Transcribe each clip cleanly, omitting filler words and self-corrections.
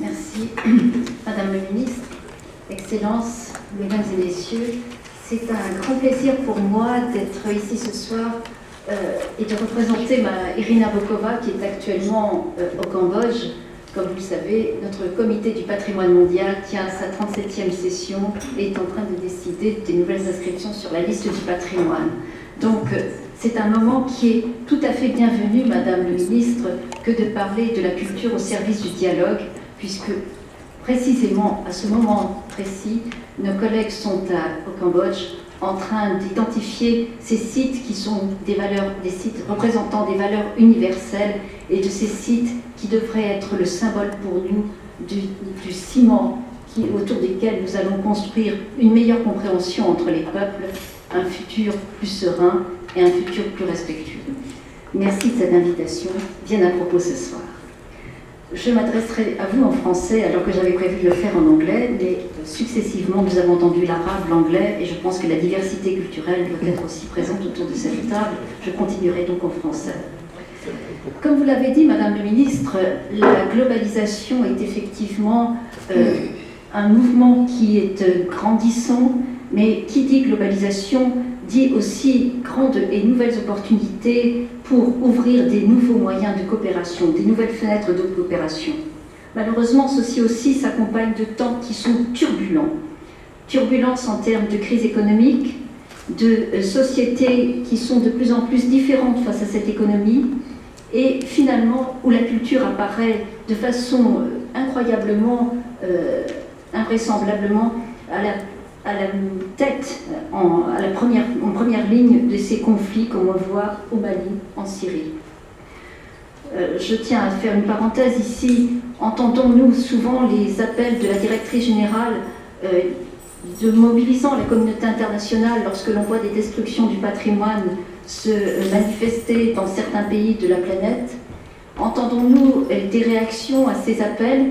Merci. Madame le ministre, Excellences, Mesdames et Messieurs, c'est un grand plaisir pour moi d'être ici ce soir et de représenter Irina Bokova qui est actuellement au Cambodge. Comme vous le savez, notre comité du patrimoine mondial tient sa 37e session et est en train de décider des nouvelles inscriptions sur la liste du patrimoine. Donc, c'est un moment qui est tout à fait bienvenu, Madame le ministre, que de parler de la culture au service du dialogue, puisque précisément à ce moment précis, nos collègues sont au Cambodge en train d'identifier ces sites qui sont des sites représentant des valeurs universelles et de ces sites qui devraient être le symbole pour nous du ciment autour desquels nous allons construire une meilleure compréhension entre les peuples, un futur plus serein et un futur plus respectueux. Merci de cette invitation, bien à propos ce soir. Je m'adresserai à vous en français alors que j'avais prévu de le faire en anglais, mais successivement nous avons entendu l'arabe, l'anglais, et je pense que la diversité culturelle doit être aussi présente autour de cette table. Je continuerai donc en français. Comme vous l'avez dit, Madame le ministre, la globalisation est effectivement un mouvement qui est grandissant, mais qui dit globalisation dit aussi grandes et nouvelles opportunités pour ouvrir des nouveaux moyens de coopération, des nouvelles fenêtres de coopération. Malheureusement, ceci aussi s'accompagne de temps qui sont turbulents. Turbulences en termes de crise économique, de sociétés qui sont de plus en plus différentes face à cette économie, et finalement où la culture apparaît de façon incroyablement, invraisemblablement à la tête, en première ligne de ces conflits, comme on le voit au Mali, en Syrie. Je tiens à faire une parenthèse ici. Entendons-nous souvent les appels de la directrice générale de mobilisant la communauté internationale lorsque l'on voit des destructions du patrimoine se manifester dans certains pays de la planète? Entendons-nous des réactions à ces appels?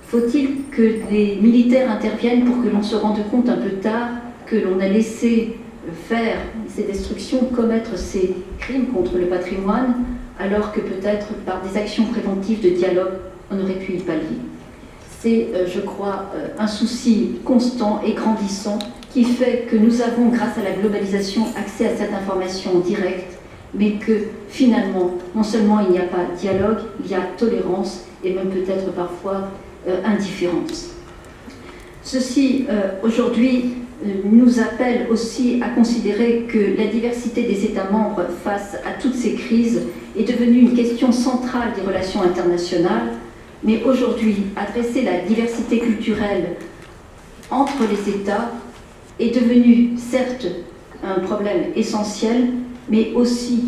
Faut-il que les militaires interviennent pour que l'on se rende compte un peu tard que l'on a laissé faire ces destructions, commettre ces crimes contre le patrimoine, alors que peut-être par des actions préventives de dialogue, on aurait pu y pallier? C'est, je crois, un souci constant et grandissant qui fait que nous avons, grâce à la globalisation, accès à cette information en direct, mais que finalement, non seulement il n'y a pas dialogue, il y a tolérance et même peut-être parfois indifférence. Ceci, aujourd'hui, nous appelle aussi à considérer que la diversité des États membres face à toutes ces crises est devenue une question centrale des relations internationales, mais aujourd'hui, adresser la diversité culturelle entre les États est devenu, certes, un problème essentiel, mais aussi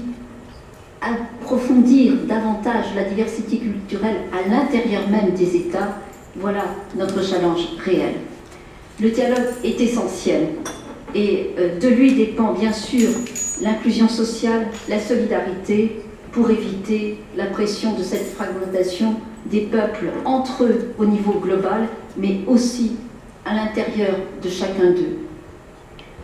approfondir davantage la diversité culturelle à l'intérieur même des États. Voilà notre challenge réel. Le dialogue est essentiel et de lui dépend bien sûr l'inclusion sociale, la solidarité, pour éviter la pression de cette fragmentation des peuples entre eux au niveau global, mais aussi à l'intérieur de chacun d'eux.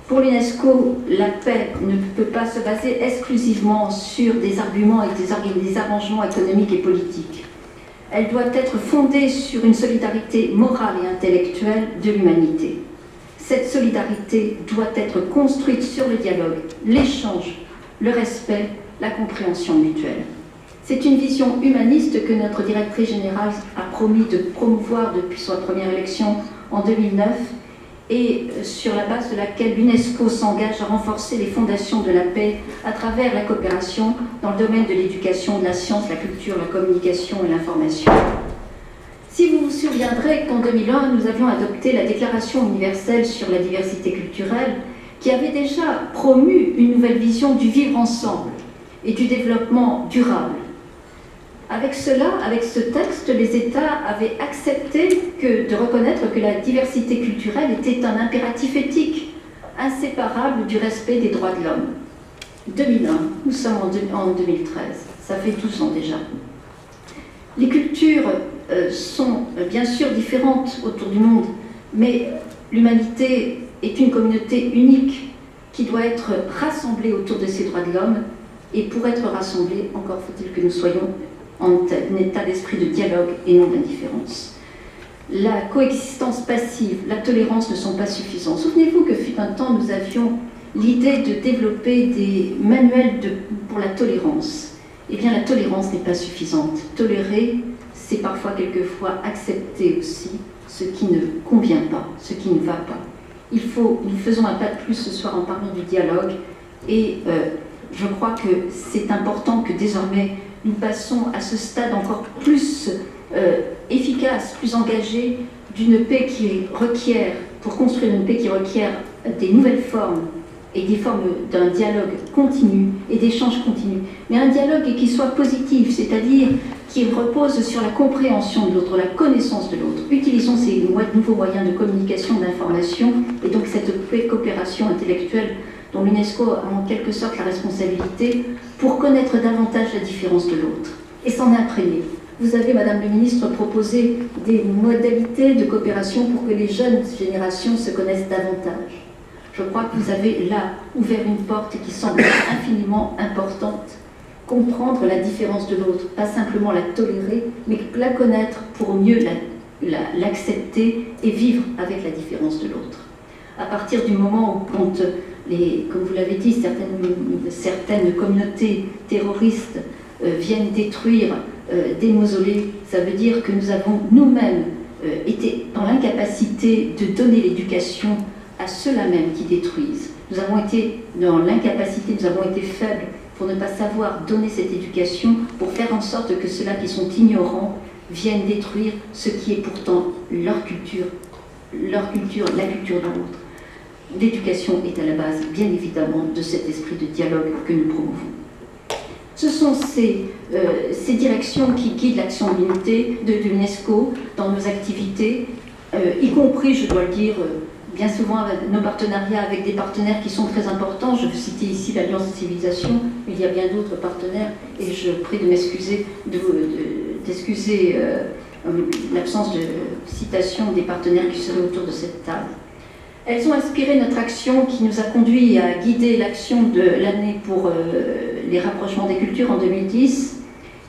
Pour l'UNESCO, la paix ne peut pas se baser exclusivement sur des arguments et des arrangements économiques et politiques. Elle doit être fondée sur une solidarité morale et intellectuelle de l'humanité. Cette solidarité doit être construite sur le dialogue, l'échange, le respect, la compréhension mutuelle. C'est une vision humaniste que notre directrice générale a promis de promouvoir depuis sa première élection en 2009 et sur la base de laquelle l'UNESCO s'engage à renforcer les fondations de la paix à travers la coopération dans le domaine de l'éducation, de la science, la culture, la communication et l'information. Si vous vous souviendrez qu'en 2001, nous avions adopté la Déclaration universelle sur la diversité culturelle qui avait déjà promu une nouvelle vision du vivre ensemble et du développement durable. Avec cela, avec ce texte, les États avaient accepté de reconnaître que la diversité culturelle était un impératif éthique, inséparable du respect des droits de l'homme. 2001, nous sommes en 2013, ça fait 12 ans déjà. Les cultures sont bien sûr différentes autour du monde, mais l'humanité est une communauté unique qui doit être rassemblée autour de ces droits de l'homme, et pour être rassemblée, encore faut-il que nous soyons en état d'esprit de dialogue et non d'indifférence. la coexistence passive, la tolérance ne sont pas suffisants. Souvenez-vous que fut un temps, nous avions l'idée de développer des manuels pour la tolérance. Eh bien, la tolérance n'est pas suffisante. Tolérer, c'est parfois, quelquefois, accepter aussi ce qui ne convient pas, ce qui ne va pas. Nous faisons un pas de plus ce soir en parlant du dialogue, et je crois que c'est important que désormais nous passons à ce stade encore plus efficace, plus engagé, d'une paix qui requiert, pour construire une paix qui requiert des nouvelles formes et des formes d'un dialogue continu et d'échange continu, mais un dialogue qui soit positif, c'est-à-dire qui repose sur la compréhension de l'autre, la connaissance de l'autre. Utilisons ces nouveaux moyens de communication, d'information, et donc cette coopération intellectuelle dont l'UNESCO a en quelque sorte la responsabilité pour connaître davantage la différence de l'autre et s'en imprégner. Vous avez, Madame le Ministre, proposé des modalités de coopération pour que les jeunes générations se connaissent davantage. Je crois que vous avez là ouvert une porte qui semble infiniment importante. Comprendre la différence de l'autre, pas simplement la tolérer, mais la connaître pour mieux l'accepter et vivre avec la différence de l'autre. À partir du moment où, quand comme vous l'avez dit, certaines communautés terroristes viennent détruire des mausolées, ça veut dire que nous avons nous-mêmes été dans l'incapacité de donner l'éducation à ceux-là même qui détruisent. Nous avons été dans l'incapacité, nous avons été faibles pour ne pas savoir donner cette éducation, pour faire en sorte que ceux-là qui sont ignorants viennent détruire ce qui est pourtant leur culture, la culture de l'autre. L'éducation est à la base, bien évidemment, de cet esprit de dialogue que nous promouvons. Ce sont ces directions qui guident l'action de l'unité de l'UNESCO dans nos activités, y compris, je dois le dire, bien souvent nos partenariats avec des partenaires qui sont très importants. Je veux citer ici l'Alliance de Civilisation, mais il y a bien d'autres partenaires, et je prie de m'excuser, d'excuser l'absence de citation des partenaires qui seraient autour de cette table. Elles ont inspiré notre action qui nous a conduit à guider l'action de l'année pour les rapprochements des cultures en 2010.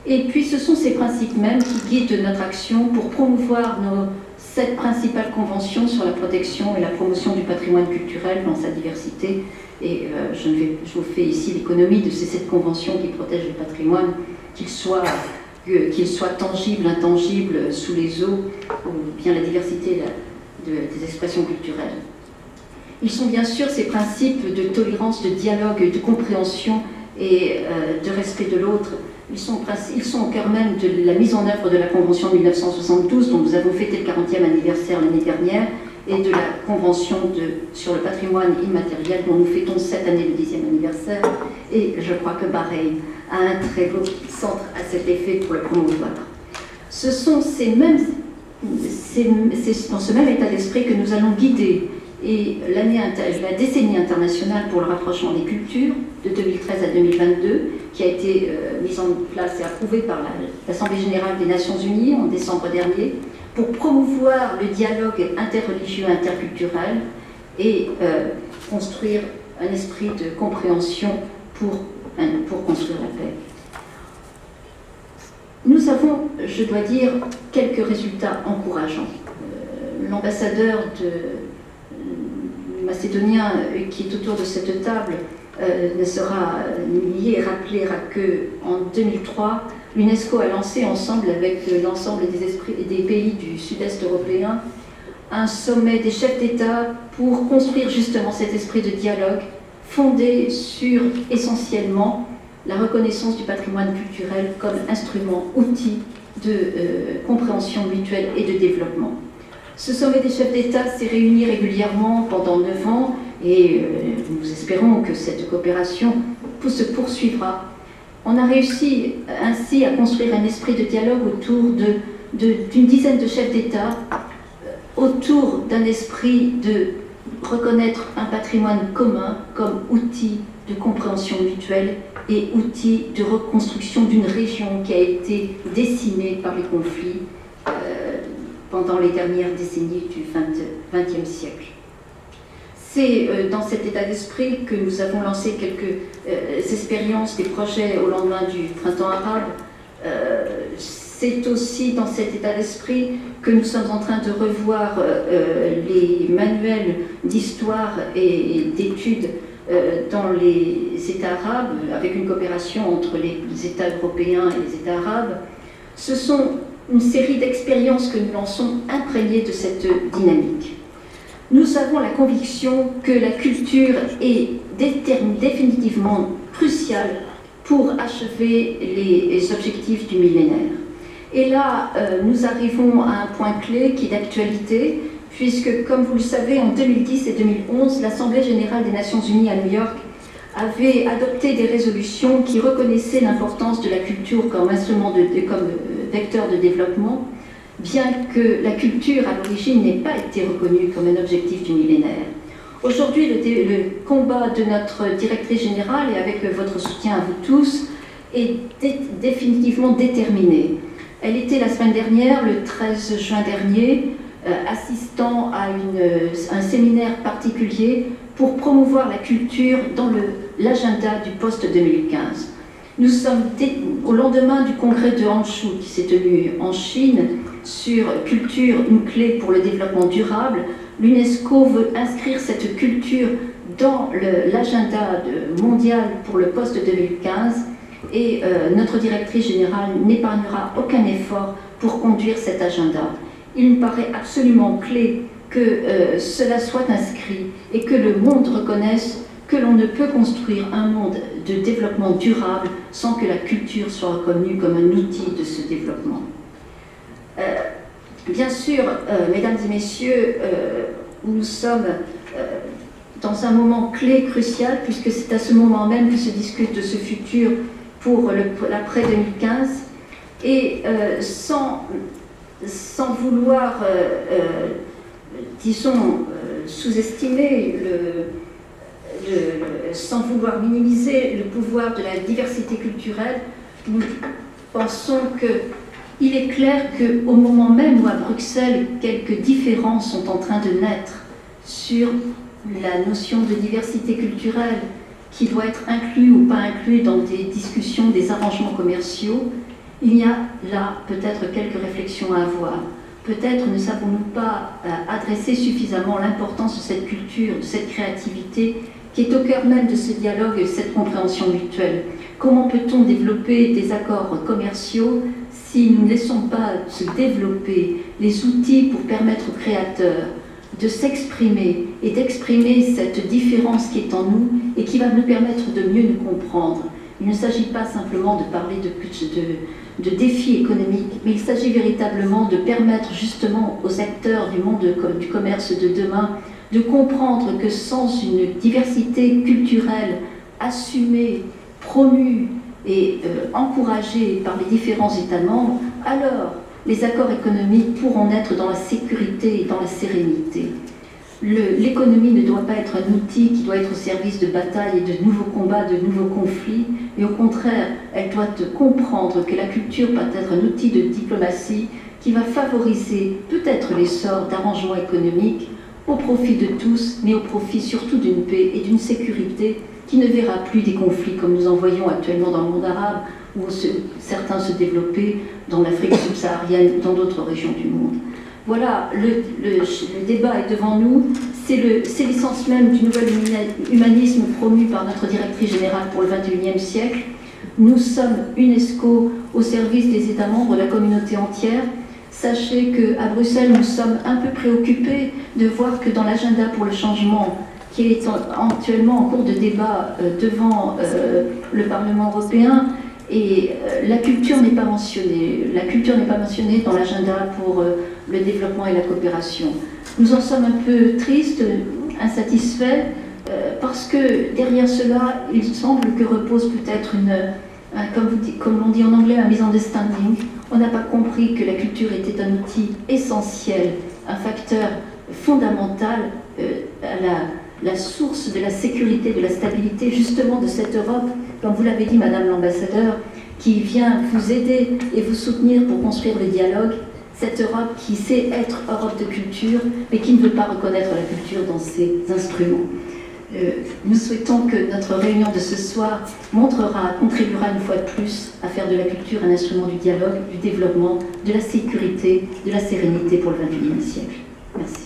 Et puis ce sont ces principes mêmes qui guident notre action pour promouvoir nos 7 principales conventions sur la protection et la promotion du patrimoine culturel dans sa diversité. Et je vous fais ici l'économie de ces 7 conventions qui protègent le patrimoine, qu'il soit tangible, intangible, sous les eaux, ou bien la diversité des expressions culturelles. Ils sont bien sûr ces principes de tolérance, de dialogue, de compréhension et de respect de l'autre. Ils sont au cœur même de la mise en œuvre de la Convention de 1972, dont nous avons fêté le 40e anniversaire l'année dernière, et de la Convention sur le patrimoine immatériel, dont nous fêtons cette année le 10e anniversaire. Et je crois que Bahreïn a un très beau centre à cet effet pour le promouvoir. Ce sont dans ce même état d'esprit que nous allons guider la décennie internationale pour le rapprochement des cultures de 2013 à 2022, qui a été mise en place et approuvée par l'Assemblée générale des Nations unies en décembre dernier, pour promouvoir le dialogue interreligieux, interculturel et construire un esprit de compréhension pour construire la paix. Nous avons, je dois dire, quelques résultats encourageants. L'ambassadeur macédonien qui est autour de cette table ne sera nié et rappellera qu'en 2003, l'UNESCO a lancé ensemble avec l'ensemble des pays du sud-est européen un sommet des chefs d'État pour construire justement cet esprit de dialogue fondé sur essentiellement la reconnaissance du patrimoine culturel comme instrument, outil de compréhension mutuelle et de développement. Ce sommet des chefs d'État s'est réuni régulièrement pendant 9 ans et nous espérons que cette coopération se poursuivra. On a réussi ainsi à construire un esprit de dialogue autour d'une dizaine de chefs d'État, autour d'un esprit de reconnaître un patrimoine commun comme outil de compréhension mutuelle et outil de reconstruction d'une région qui a été décimée par les conflits pendant les dernières décennies du XXe siècle. C'est dans cet état d'esprit que nous avons lancé quelques expériences, des projets au lendemain du printemps arabe. c'est aussi dans cet état d'esprit que nous sommes en train de revoir les manuels d'histoire et d'études dans les États arabes, avec une coopération entre les États européens et les États arabes. Ce sont une série d'expériences que nous lançons imprégnées de cette dynamique. Nous avons la conviction que la culture est définitivement cruciale pour achever les objectifs du millénaire. Et là, nous arrivons à un point clé qui est d'actualité, puisque, comme vous le savez, en 2010 et 2011, l'Assemblée générale des Nations unies à New York avait adopté des résolutions qui reconnaissaient l'importance de la culture comme instrument comme vecteur de développement, bien que la culture à l'origine n'ait pas été reconnue comme un objectif du millénaire. Aujourd'hui, le combat de notre directrice générale, et avec votre soutien à vous tous, est définitivement déterminé. Elle était la semaine dernière, le 13 juin dernier, assistant à un séminaire particulier pour promouvoir la culture dans l'agenda du post-2015. Nous sommes au lendemain du congrès de Hangzhou qui s'est tenu en Chine sur culture, une clé pour le développement durable. L'UNESCO veut inscrire cette culture dans l'agenda mondial pour le post-2015 et notre directrice générale n'épargnera aucun effort pour conduire cet agenda. Il me paraît absolument clé que cela soit inscrit et que le monde reconnaisse que l'on ne peut construire un monde de développement durable sans que la culture soit reconnue comme un outil de ce développement. Bien sûr, mesdames et messieurs, nous sommes dans un moment clé, crucial, puisque c'est à ce moment même que se discute de ce futur pour l'après 2015, et sans vouloir, disons, sous-estimer, sans vouloir minimiser le pouvoir de la diversité culturelle, nous pensons qu'il est clair qu'au moment même où à Bruxelles, quelques différences sont en train de naître sur la notion de diversité culturelle qui doit être inclus ou pas inclus dans des discussions, des arrangements commerciaux, il y a là peut-être quelques réflexions à avoir. Peut-être ne savons-nous pas adresser suffisamment l'importance de cette culture, de cette créativité qui est au cœur même de ce dialogue et de cette compréhension mutuelle. Comment peut-on développer des accords commerciaux si nous ne laissons pas se développer les outils pour permettre aux créateurs de s'exprimer et d'exprimer cette différence qui est en nous et qui va nous permettre de mieux nous comprendre. Il ne s'agit pas simplement de parler de défis économiques, mais il s'agit véritablement de permettre justement aux acteurs du monde du commerce de demain de comprendre que sans une diversité culturelle assumée, promue et encouragée par les différents États membres, alors les accords économiques pourront naître dans la sécurité et dans la sérénité. L'économie ne doit pas être un outil qui doit être au service de batailles et de nouveaux combats, de nouveaux conflits, mais au contraire, elle doit comprendre que la culture peut être un outil de diplomatie qui va favoriser peut-être l'essor d'arrangements économiques au profit de tous, mais au profit surtout d'une paix et d'une sécurité qui ne verra plus des conflits comme nous en voyons actuellement dans le monde arabe, où certains se développaient dans l'Afrique subsaharienne, dans d'autres régions du monde. Voilà, le débat est devant nous, c'est l'essence même du nouvel humanisme promu par notre directrice générale pour le XXIe siècle. Nous sommes UNESCO au service des États membres de la communauté entière. Sachez qu'à Bruxelles, nous sommes un peu préoccupés de voir que dans l'agenda pour le changement, qui est actuellement en cours de débat devant le Parlement européen, et la culture n'est pas mentionnée. La culture n'est pas mentionnée dans l'agenda pour le développement et la coopération. Nous en sommes un peu tristes, insatisfaits, parce que derrière cela, il semble que repose peut-être comme l'on dit en anglais, un misunderstanding. On n'a pas compris que la culture était un outil essentiel, un facteur fondamental à la source de la sécurité, de la stabilité, justement de cette Europe, comme vous l'avez dit, Madame l'ambassadeur, qui vient vous aider et vous soutenir pour construire le dialogue. Cette Europe qui sait être Europe de culture, mais qui ne veut pas reconnaître la culture dans ses instruments. Nous souhaitons que notre réunion de ce soir contribuera une fois de plus à faire de la culture un instrument du dialogue, du développement, de la sécurité, de la sérénité pour le XXIe siècle. Merci.